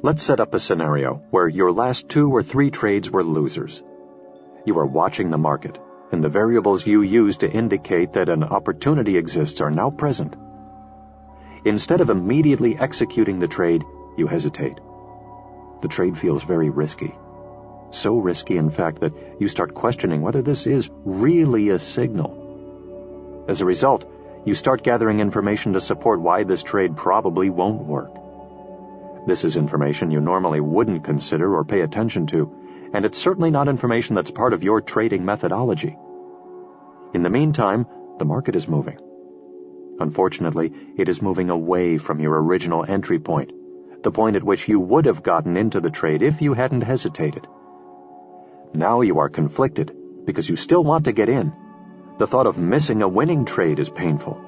Let's set up a scenario where your last 2 or 3 trades were losers. You are watching the market, and the variables you use to indicate that an opportunity exists are now present. Instead of immediately executing the trade, you hesitate. The trade feels very risky. So risky, in fact, that you start questioning whether this is really a signal. As a result, you start gathering information to support why this trade probably won't work. This is information you normally wouldn't consider or pay attention to, and it's certainly not information that's part of your trading methodology. In the meantime, the market is moving. Unfortunately, it is moving away from your original entry point, the point at which you would have gotten into the trade if you hadn't hesitated. Now you are conflicted because you still want to get in. The thought of missing a winning trade is painful.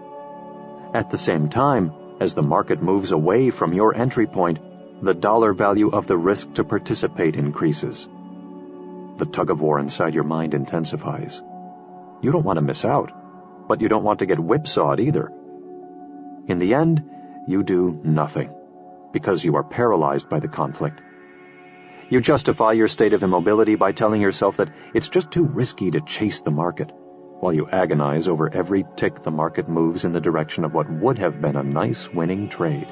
At the same time, as the market moves away from your entry point, the dollar value of the risk to participate increases. The tug-of-war inside your mind intensifies. You don't want to miss out, but you don't want to get whipsawed either. In the end, you do nothing, because you are paralyzed by the conflict. You justify your state of immobility by telling yourself that it's just too risky to chase the market, while you agonize over every tick the market moves in the direction of what would have been a nice winning trade.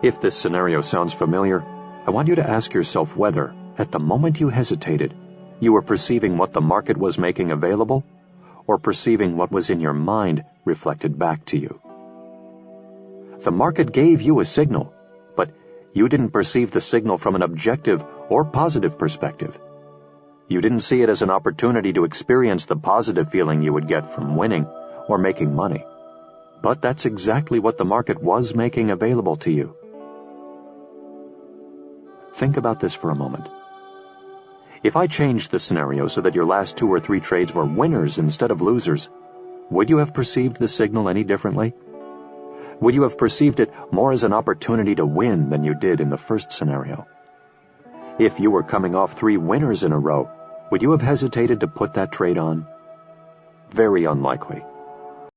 If this scenario sounds familiar, I want you to ask yourself whether, at the moment you hesitated, you were perceiving what the market was making available, or perceiving what was in your mind reflected back to you. The market gave you a signal, but you didn't perceive the signal from an objective or positive perspective. You didn't see it as an opportunity to experience the positive feeling you would get from winning or making money. But that's exactly what the market was making available to you. Think about this for a moment. If I changed the scenario so that your last 2 or 3 trades were winners instead of losers, would you have perceived the signal any differently? Would you have perceived it more as an opportunity to win than you did in the first scenario? If you were coming off 3 winners in a row, would you have hesitated to put that trade on? Very unlikely.